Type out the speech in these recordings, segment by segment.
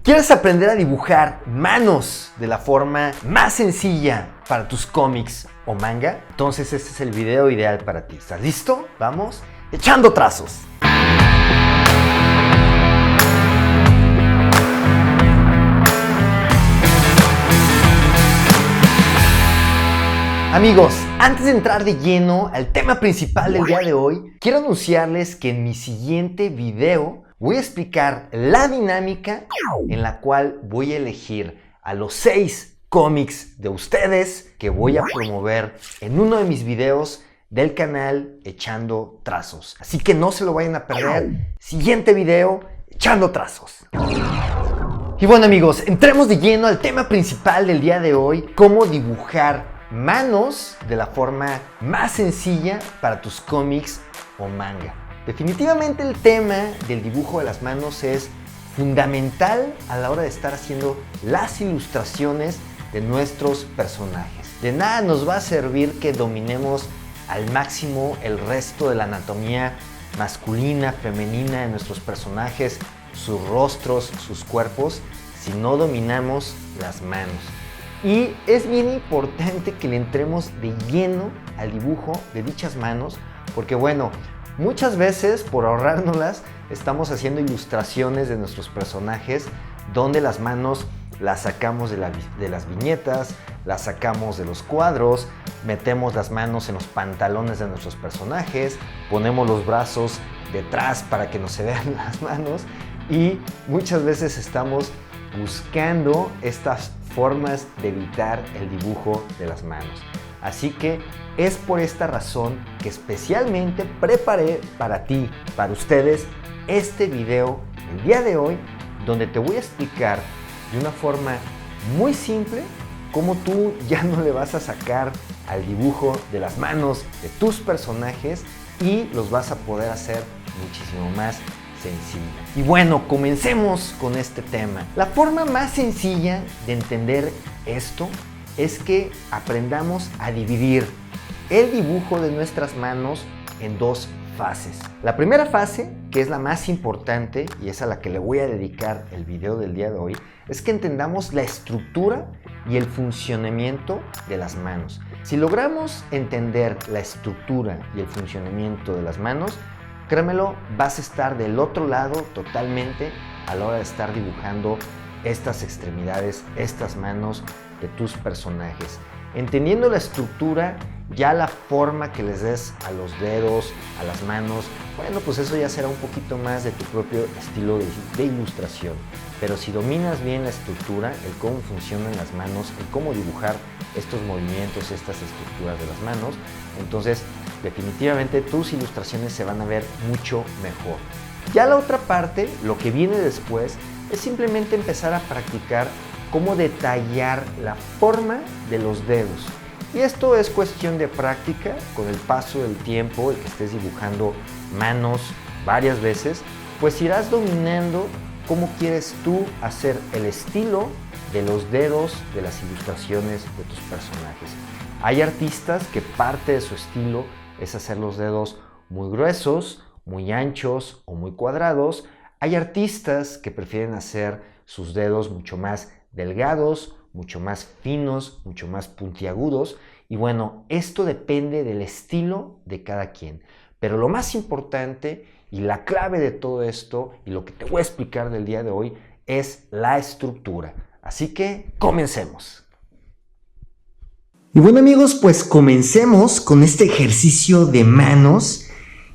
¿Quieres aprender a dibujar manos de la forma más sencilla para tus cómics o manga? Entonces este es el video ideal para ti. ¿Estás listo? Vamos echando trazos. Amigos, antes de entrar de lleno al tema principal del día de hoy, quiero anunciarles que en mi siguiente video voy a explicar la dinámica en la cual voy a elegir a los 6 cómics de ustedes que voy a promover en uno de mis videos del canal Echando Trazos. Así que no se lo vayan a perder. Siguiente video, Echando Trazos. Y bueno amigos, entremos de lleno al tema principal del día de hoy, cómo dibujar manos de la forma más sencilla para tus cómics o manga. Definitivamente el tema del dibujo de las manos es fundamental a la hora de estar haciendo las ilustraciones de nuestros personajes. De nada nos va a servir que dominemos al máximo el resto de la anatomía masculina, femenina de nuestros personajes, sus rostros, sus cuerpos, si no dominamos las manos. Y es bien importante que le entremos de lleno al dibujo de dichas manos, porque bueno, muchas veces por ahorrárnoslas estamos haciendo ilustraciones de nuestros personajes donde las manos las sacamos de las viñetas, las sacamos de los cuadros, metemos las manos en los pantalones de nuestros personajes, ponemos los brazos detrás para que no se vean las manos y muchas veces estamos buscando estas formas de evitar el dibujo de las manos. Así que es por esta razón que especialmente preparé para ti, para ustedes, este video el día de hoy, donde te voy a explicar de una forma muy simple cómo tú ya no le vas a sacar al dibujo de las manos de tus personajes y los vas a poder hacer muchísimo más sencilla. Y bueno, comencemos con este tema. La forma más sencilla de entender esto es que aprendamos a dividir el dibujo de nuestras manos en 2 fases. La primera fase, que es la más importante y es a la que le voy a dedicar el video del día de hoy, es que entendamos la estructura y el funcionamiento de las manos. Si logramos entender la estructura y el funcionamiento de las manos, créemelo, vas a estar del otro lado totalmente a la hora de estar dibujando estas extremidades, estas manos de tus personajes. Entendiendo la estructura, ya la forma que les des a los dedos, a las manos, bueno, pues eso ya será un poquito más de tu propio estilo de ilustración. Pero si dominas bien la estructura, el cómo funcionan las manos, el cómo dibujar estos movimientos, estas estructuras de las manos, entonces definitivamente tus ilustraciones se van a ver mucho mejor. Ya la otra parte, lo que viene después, es simplemente empezar a practicar cómo detallar la forma de los dedos. Y esto es cuestión de práctica, con el paso del tiempo, el que estés dibujando manos varias veces, pues irás dominando cómo quieres tú hacer el estilo de los dedos de las ilustraciones de tus personajes. Hay artistas que parte de su estilo es hacer los dedos muy gruesos, muy anchos o muy cuadrados. Hay artistas que prefieren hacer sus dedos mucho más delgados, mucho más finos, mucho más puntiagudos. Y bueno, esto depende del estilo de cada quien. Pero lo más importante y la clave de todo esto y lo que te voy a explicar del día de hoy es la estructura. Así que comencemos. Y bueno amigos, pues comencemos con este ejercicio de manos.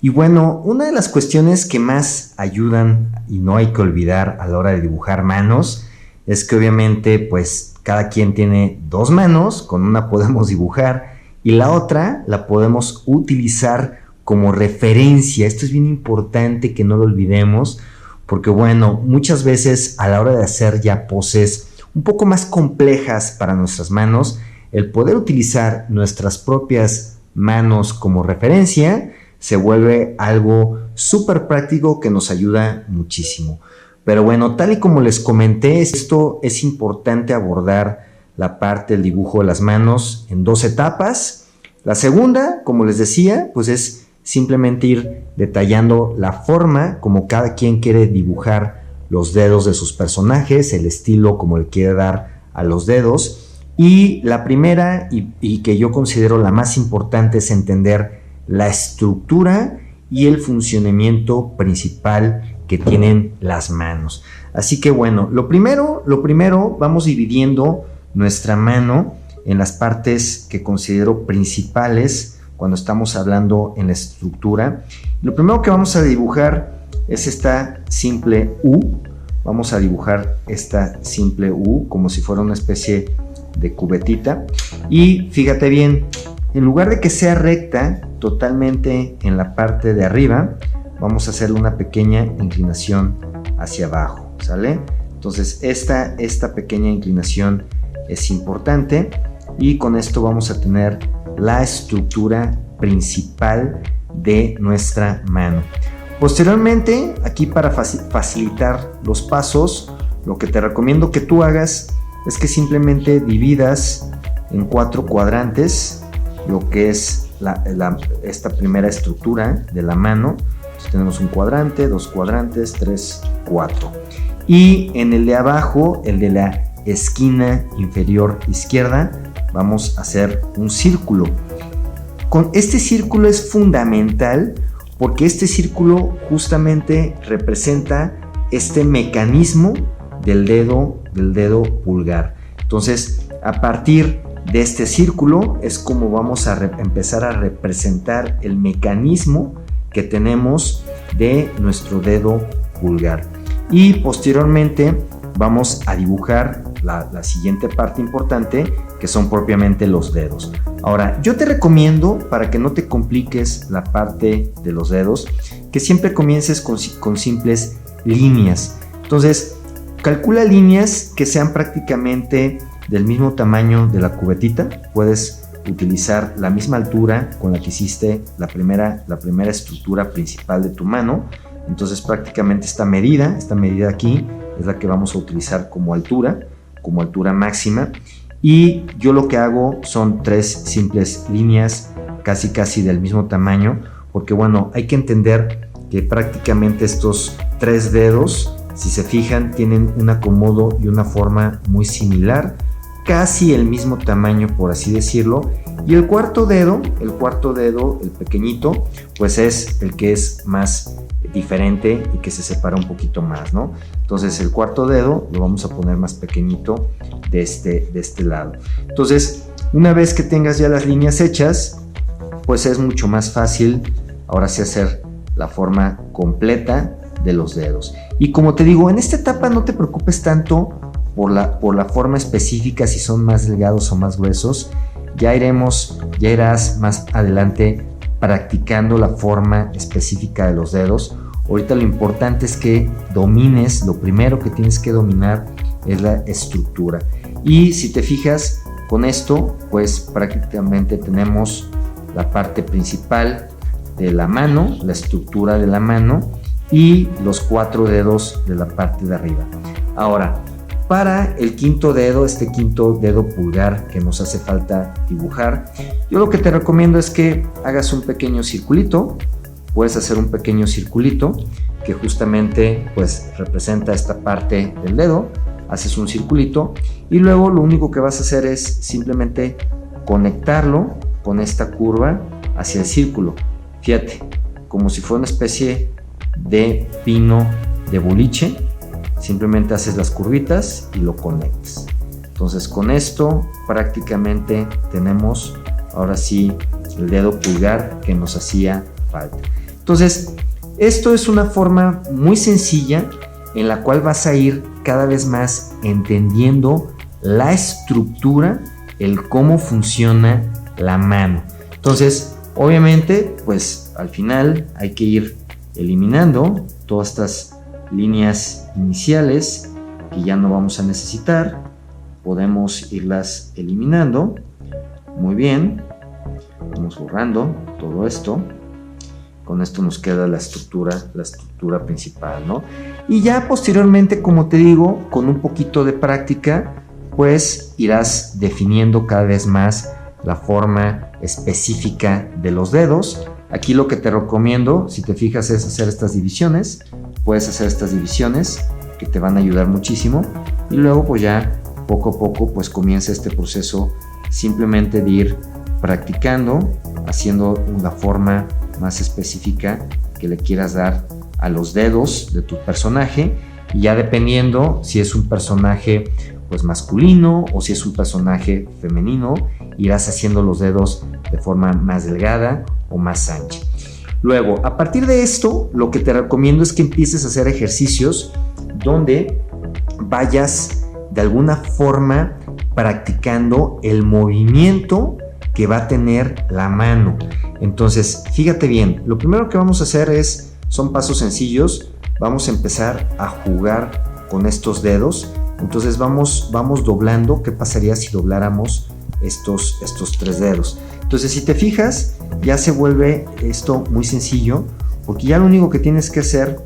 Y bueno, una de las cuestiones que más ayudan y no hay que olvidar a la hora de dibujar manos es que obviamente pues cada quien tiene 2 manos, con una podemos dibujar y la otra la podemos utilizar como referencia. Esto es bien importante que no lo olvidemos porque bueno, muchas veces a la hora de hacer ya poses un poco más complejas para nuestras manos, el poder utilizar nuestras propias manos como referencia se vuelve algo súper práctico que nos ayuda muchísimo. Pero bueno, tal y como les comenté, esto es importante abordar la parte del dibujo de las manos en 2 etapas. La segunda, como les decía, pues es simplemente ir detallando la forma como cada quien quiere dibujar los dedos de sus personajes, el estilo como le quiere dar a los dedos. Y la primera, y que yo considero la más importante, es entender la estructura y el funcionamiento principal que tienen las manos. Así que bueno, lo primero, vamos dividiendo nuestra mano en las partes que considero principales cuando estamos hablando en la estructura. Lo primero que vamos a dibujar es esta simple U. Vamos a dibujar esta simple U como si fuera una especie de cubetita. Y fíjate bien, en lugar de que sea recta totalmente en la parte de arriba, vamos a hacer una pequeña inclinación hacia abajo, ¿sale? Entonces esta pequeña inclinación es importante y con esto vamos a tener la estructura principal de nuestra mano. Posteriormente, aquí para facilitar los pasos, lo que te recomiendo que tú hagas es que simplemente dividas en 4 cuadrantes lo que es esta primera estructura de la mano. Entonces tenemos un cuadrante, 2 cuadrantes, 3, 4. Y en el de abajo, el de la esquina inferior izquierda, vamos a hacer un círculo. Con este círculo es fundamental porque este círculo justamente representa este mecanismo del dedo pulgar. Entonces, a partir de este círculo es como vamos a empezar a representar el mecanismo que tenemos de nuestro dedo pulgar. Y posteriormente vamos a dibujar la siguiente parte importante, que son propiamente los dedos. Ahora, yo te recomiendo, para que no te compliques la parte de los dedos, que siempre comiences con simples líneas. Entonces, calcula líneas que sean prácticamente del mismo tamaño de la cubetita. Puedes utilizar la misma altura con la que hiciste la primera estructura principal de tu mano. Entonces prácticamente esta medida aquí es la que vamos a utilizar como altura máxima. Y yo lo que hago son 3 simples líneas casi del mismo tamaño, porque bueno, hay que entender que prácticamente estos 3 dedos, si se fijan, tienen un acomodo y una forma muy similar, casi el mismo tamaño, por así decirlo. Y el cuarto dedo, el pequeñito, pues es el que es más diferente y que se separa un poquito más, ¿no? Entonces el cuarto dedo lo vamos a poner más pequeñito de este lado. Entonces, una vez que tengas ya las líneas hechas, pues es mucho más fácil ahora sí hacer la forma completa de los dedos. Y como te digo, en esta etapa no te preocupes tanto por la forma específica, si son más delgados o más gruesos. Ya irás más adelante practicando la forma específica de los dedos. Ahorita lo importante es que domines, lo primero que tienes que dominar es la estructura. Y si te fijas, con esto pues prácticamente tenemos la parte principal de la mano, la estructura de la mano y los 4 dedos de la parte de arriba. Ahora, para el quinto dedo, este quinto dedo pulgar que nos hace falta dibujar, yo lo que te recomiendo es que hagas un pequeño circulito. Puedes hacer un pequeño circulito que justamente pues representa esta parte del dedo. Haces un circulito y luego lo único que vas a hacer es simplemente conectarlo con esta curva hacia el círculo. Fíjate, como si fuera una especie de pino de boliche. Simplemente haces las curvitas y lo conectas. Entonces con esto prácticamente tenemos ahora sí el dedo pulgar que nos hacía falta. Entonces esto es una forma muy sencilla en la cual vas a ir cada vez más entendiendo la estructura, el cómo funciona la mano. Entonces obviamente pues al final hay que ir eliminando todas estas líneas iniciales que ya no vamos a necesitar. Podemos irlas eliminando. Muy bien, vamos borrando todo esto. Con esto nos queda la estructura principal, ¿no? Y ya posteriormente, como te digo, con un poquito de práctica pues irás definiendo cada vez más la forma específica de los dedos. Aquí lo que te recomiendo, si te fijas, es hacer estas divisiones. Puedes hacer estas divisiones que te van a ayudar muchísimo. Y luego pues ya poco a poco pues comienza este proceso simplemente de ir practicando, haciendo una forma más específica que le quieras dar a los dedos de tu personaje, y ya dependiendo si es un personaje pues masculino o si es un personaje femenino, irás haciendo los dedos de forma más delgada o más ancha. Luego, a partir de esto, lo que te recomiendo es que empieces a hacer ejercicios donde vayas de alguna forma practicando el movimiento que va a tener la mano. Entonces, fíjate bien, lo primero que vamos a hacer son pasos sencillos. Vamos a empezar a jugar con estos dedos. Entonces vamos doblando. ¿Qué pasaría si dobláramos estos 3 dedos? Entonces, si te fijas, ya se vuelve esto muy sencillo, porque ya lo único que tienes que hacer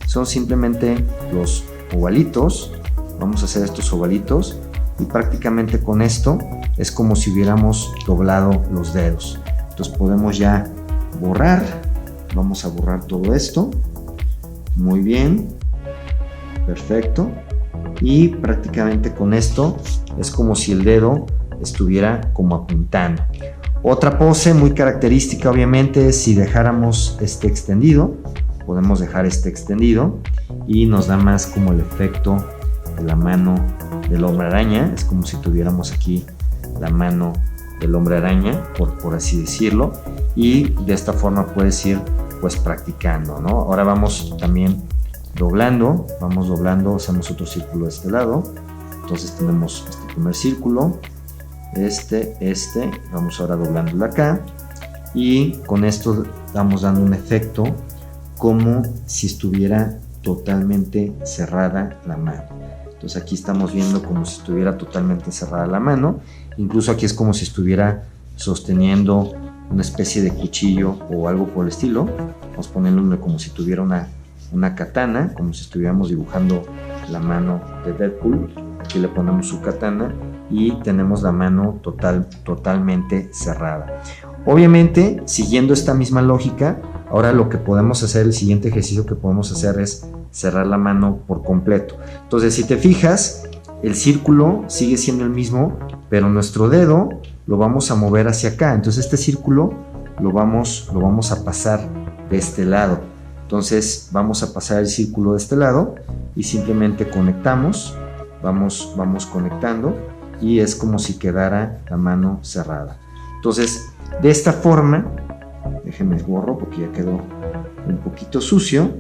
son simplemente los ovalitos. Vamos a hacer estos ovalitos y prácticamente con esto es como si hubiéramos doblado los dedos. Entonces podemos ya borrar. Vamos a borrar todo esto. Muy bien, perfecto. Y prácticamente con esto es como si el dedo estuviera como apuntando. Otra pose muy característica obviamente es si dejáramos este extendido. Podemos dejar este extendido y nos da más como el efecto de la mano del hombre araña. Es como si tuviéramos aquí la mano del hombre araña, por así decirlo, y de esta forma puedes ir pues practicando, ¿no? Ahora vamos también doblando, hacemos otro círculo de este lado. Entonces tenemos este primer círculo, vamos ahora doblándolo acá, y con esto vamos dando un efecto como si estuviera totalmente cerrada la mano. Entonces aquí estamos viendo como si estuviera totalmente cerrada la mano. Incluso aquí es como si estuviera sosteniendo una especie de cuchillo o algo por el estilo. Vamos poniéndole como si tuviera una katana, como si estuviéramos dibujando la mano de Deadpool. Aquí le ponemos su katana y tenemos la mano totalmente cerrada. Obviamente, siguiendo esta misma lógica, ahora lo que podemos hacer, el siguiente ejercicio que podemos hacer es cerrar la mano por completo. Entonces, si te fijas, el círculo sigue siendo el mismo, pero nuestro dedo lo vamos a mover hacia acá. Entonces este círculo lo vamos a pasar de este lado. Entonces vamos a pasar el círculo de este lado y simplemente conectamos, vamos conectando, y es como si quedara la mano cerrada. Entonces, de esta forma, déjenme borro porque ya quedó un poquito sucio,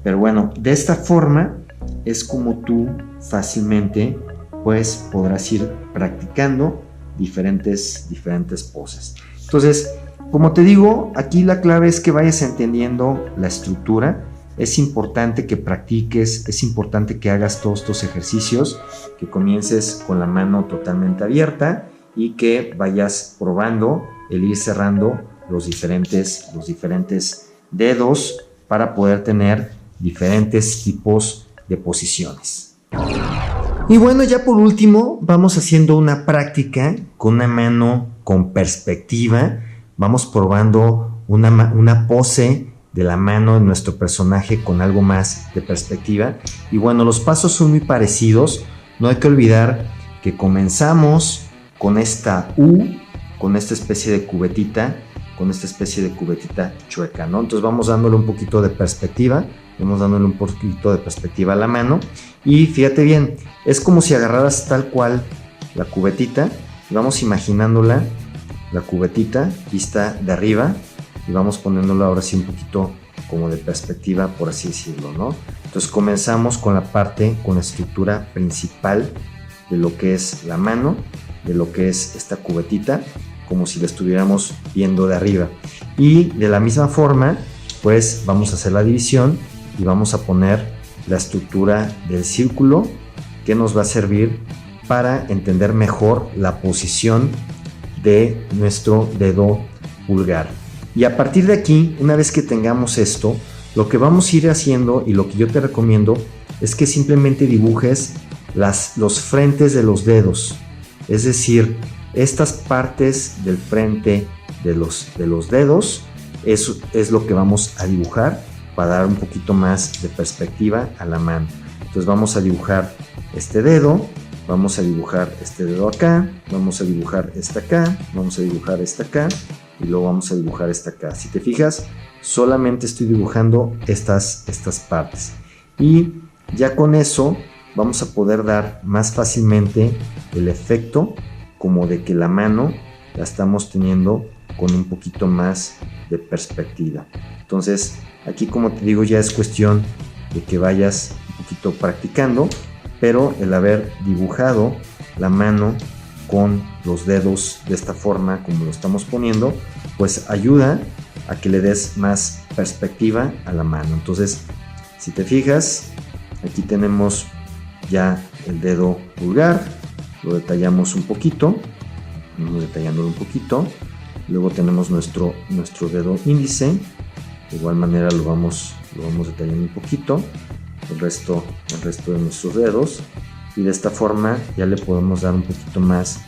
pero bueno, de esta forma es como tú fácilmente pues podrás ir practicando diferentes poses. Entonces, como te digo, aquí la clave es que vayas entendiendo la estructura. Es importante que practiques, es importante que hagas todos estos ejercicios, que comiences con la mano totalmente abierta y que vayas probando el ir cerrando los diferentes dedos para poder tener diferentes tipos de posiciones. Y bueno, ya por último vamos haciendo una práctica con una mano con perspectiva. Vamos probando una pose de la mano de nuestro personaje con algo más de perspectiva. Y bueno, los pasos son muy parecidos. No hay que olvidar que comenzamos con esta U, con esta especie de cubetita, chueca, ¿no? Entonces vamos dándole un poquito de perspectiva. Vamos dándole un poquito de perspectiva a la mano. Y fíjate bien, es como si agarraras tal cual la cubetita y vamos imaginándola, la cubetita vista de arriba, y vamos poniéndola ahora sí un poquito como de perspectiva, por así decirlo, ¿no? Entonces comenzamos con la estructura principal de lo que es la mano, de lo que es esta cubetita, como si la estuviéramos viendo de arriba. Y de la misma forma, pues vamos a hacer la división y vamos a poner la estructura del círculo, que nos va a servir para entender mejor la posición de nuestro dedo pulgar. Y a partir de aquí, una vez que tengamos esto, lo que vamos a ir haciendo y lo que yo te recomiendo es que simplemente dibujes los frentes de los dedos, es decir, estas partes del frente de los dedos es lo que vamos a dibujar para dar un poquito más de perspectiva a la mano. Entonces vamos a dibujar este dedo, vamos a dibujar este dedo acá, vamos a dibujar este acá, vamos a dibujar este acá y luego vamos a dibujar este acá. Si te fijas, solamente estoy dibujando estas partes. Y ya con eso vamos a poder dar más fácilmente el efecto como de que la mano la estamos teniendo con un poquito más de perspectiva. Entonces aquí, como te digo, ya es cuestión de que vayas un poquito practicando, pero el haber dibujado la mano con los dedos de esta forma como lo estamos poniendo, pues ayuda a que le des más perspectiva a la mano. Entonces, si te fijas, aquí tenemos ya el dedo pulgar, lo detallamos un poquito, vamos detallándolo un poquito. Luego tenemos nuestro dedo índice, de igual manera lo vamos detallando un poquito, el resto de nuestros dedos, y de esta forma ya le podemos dar un poquito más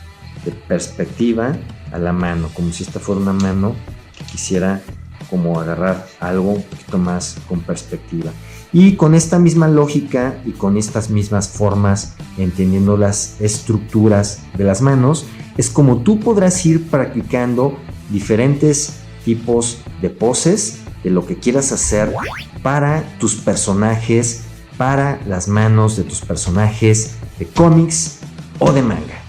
de perspectiva a la mano, como si esta fuera una mano que quisiera como agarrar algo un poquito más con perspectiva. Y con esta misma lógica y con estas mismas formas, entendiendo las estructuras de las manos, es como tú podrás ir practicando diferentes tipos de poses de lo que quieras hacer para tus personajes, para las manos de tus personajes de cómics o de manga.